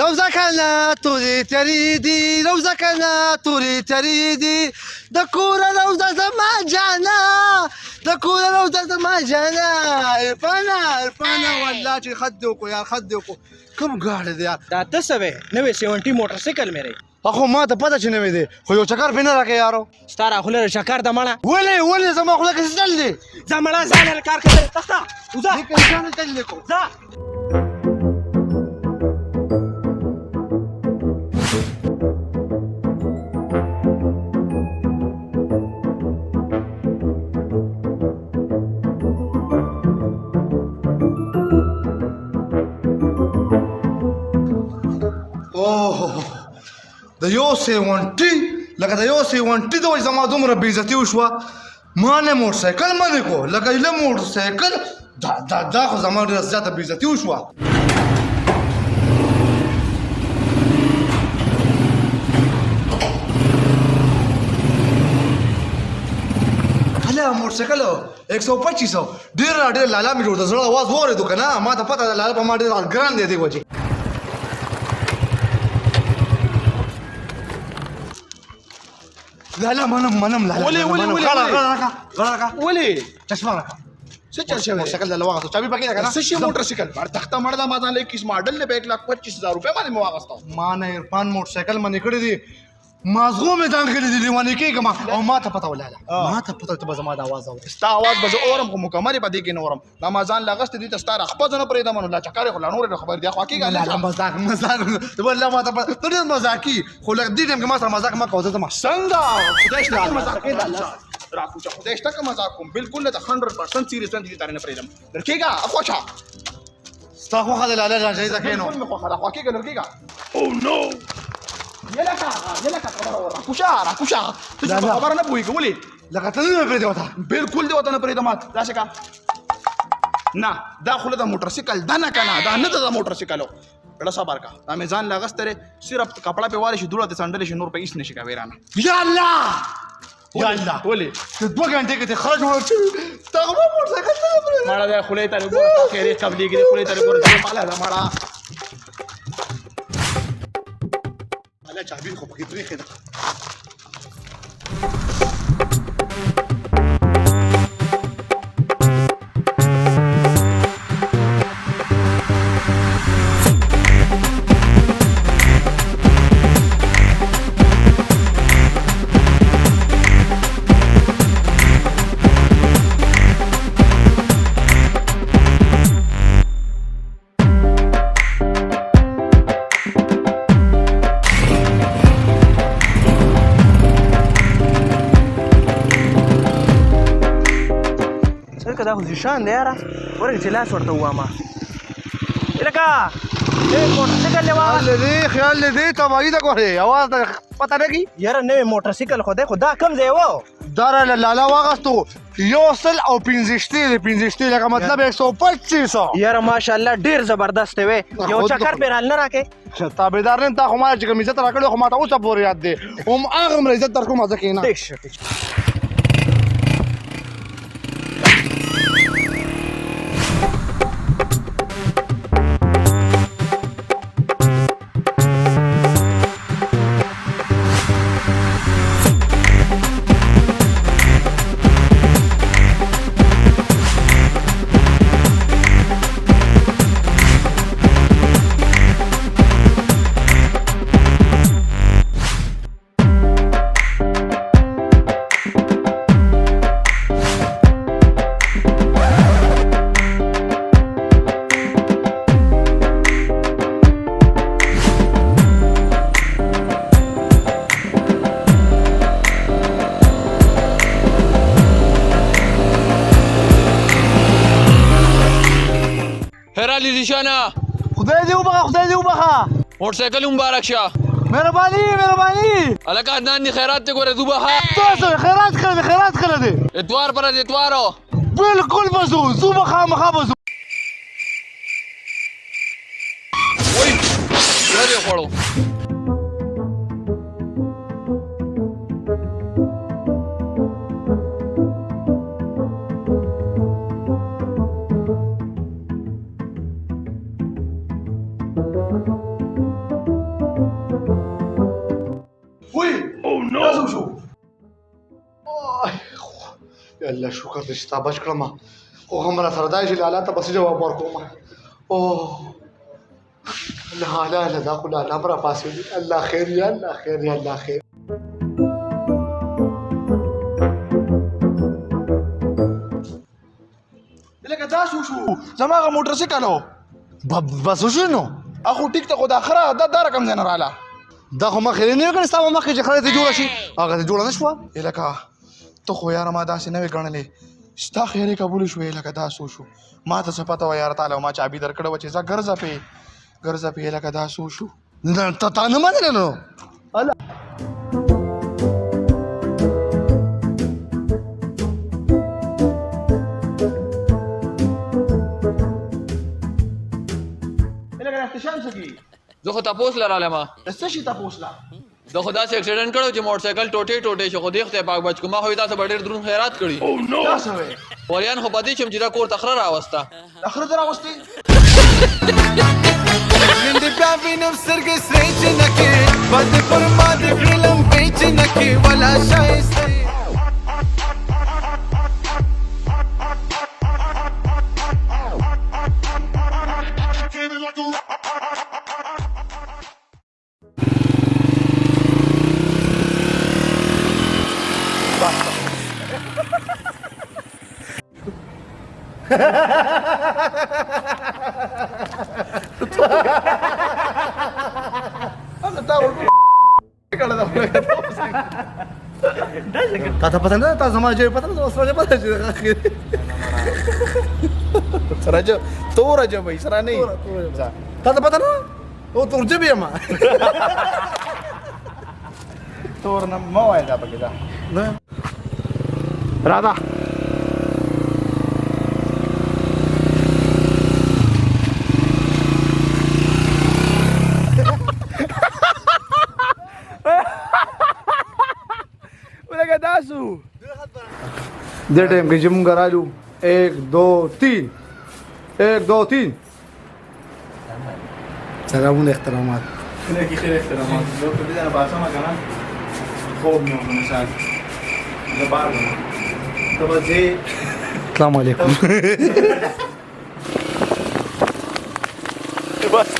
روزکنا تورې تیرې دي روزکنا تورې تیرې دي د کوره روزه زما جانا د کوره روزه زما جانا عرفانه والله چې خد دې وکړو یار خد دې وکړو کوم ګاډی دی یار دا ته څه وې نوې 70 موټرسایکل مې دی اخو ما ته پته چې نوې دی خو یو چکر پې نه راکړې یارو ستا راخوله چکر د مړه ولې زما خوله کې څه چل دی ځه مړه ځان کار کوي تخته وځه دې کې ځان چل دی کو ځه د یو 70 لکه د یو 70 د وجې زما دومره بېعزتي وشوه ما نه موټرسایکل منې کو لکه له موټرسایکل دا خو زما ډېره زیاته بېعزتي وشوه هله موټرسایکل 125 ډېر لالا مې جوړ د زړه اواز واورېدو که نه ما ته پته ده لالا په ما ډېر ګران دی دې وجې لا منم لا ولې ولې چشمه راکړه څه چل شوی موټرسایکل د لواغه چابي پکې ده کنه څه شي موټرسایکل بار تخته مړه دا ما ځان له کیس ماډل له 1,25,000 روپے باندې مو واغستو ما نه عرفان موټرسایکل باندې کړی دی مازغو مې ځان کړی دی لیوانې کېږم او ما ته پته ولاله ما ته پته ته زما د اواز اوري ستا اواز به زه اورم خو مکمل به دې کې نه اورم دا ما ځان لغست دي ته ستا خپل نه پرېږدم نو لا چکرې خو لا نورې خبر دی خو کېږي مزاق والله ما ته پته ډېر مزاقي خو لږ دې ټایم کې ما سره مزاق مه کوه زه ته څنګه خدای شته مزاق کې راکوچا خدای شته که مزاق کوم بالکل نه 100% سیریس نه دي تارې نه پرېږدم درکېږه اخوچا ستا خوښه د لاله جان شهیده کېنو بالکل مې خوښه ده خو کېږه درکېږه او نو یلکه راکوچا ته چې خبره نه پوهېږې ولې لکه ته نه پرېږدې وته بالکل دې ورته نه پرېږدم داسې کا نه دا خو د موټرسایکل ده نه که نه دا نه ده د موټرسایکلو زړه صبر کا دا مې ځان له اغوستی دی صرف کپړه پې والی شي دوړه دې څنډلی شي نور په هېڅ نه شي کوی رانه یا الله ولې ته 2 غنټې کې ته خرج وړ تا خو ما موټرسایکل ته نه پرېږدې مړه دی خولې ته ګوره خیرې قبلېږي دی خولې ته ګوره دا ماله ده مړه هله چابي خو پکې پرېښې ده دا خو زیشان دی یاره ورکه چې لاس ورته ووامه لکه موټرسایکل یې خیال دې تباهي ده ګورې اواز ته پته لګي یاره نوی موټرسایکل خو دی خو دا کم ځای و دا راله لالا واغستو 115 لکه مطلب 125 یاره ماشاءالله ډېر زبردست دی یو چکر پې رال نه راکې تابعدار نه تا خو ما چې کوم عزت راکړی خو ما ته اوسه پورې یاد دی هماغومره عزت در کوم ځکه نه نشانه خدای دې وبخه موټرسایکل مبارک شه مهرباني الکه عدنان دی خیرات ته ګوره دوبه تاسو خیرات کړه دې اتوار پر اتوارو بالکل بزو زوبه خامخا بزو وای دې خوړو الله شکر دې چې تا بچ کړم خو هم راسره دا چې لالا ته بس جواب ورکوم اوه لا دا خو لالا هم راپاڅېدي الله خیر یا الله خیر یا الله خیر لکه دا شو زما هغه موټرسایکل و بس وشو نو اخو ټیک ته خو دا خره دا رقم ځای نه راله دا خو مخکې نه وي کړې ستا مخکې چې خره دې جوړه شي هغه دې جوړه نه شوه لکه ته خو یاره ما داسې نه وې ګڼلې ستا خیرې قبول شوې لکه دا شو ما ته څه پته وه یاره تعالی ما چابي درکړې وه چې ځه ګرځه پې لکه دا شو تا نه منلې نو لکه احتشام څه کي زه خو تپوس لرالم د څه شي تپوس لا زه خو داسې اکسیډنټ کړو چې موټرسایکل ټوټې شو خو دې خدای پاک بچ کړو ما خو یې تاسو به ډېر دروند خیرات کړي دا څه وې وریان خو په دې شم چې دا کور ته خره راوسته دا خره دې راوستې Şimdi ben benim sırgı seyçinaki Badi kurmadı krilım peyçinaki Vala şahiste تا ته پته نه تا زما جوړ پته نه سره پته چې سره تور جبې سره نه تا ته پته نه او تور جبې ما تور نه مو وای دا پکې دا نه راځه ولګه تاسو دې ټایم کې چې مونږ راځو 1 2 3 1 2 3 سلامونه احترامات خلک خیر احترامات زه په دې نه باسم کنه خوب مې ونه سات زه بار ته وځي السلام علیکم بس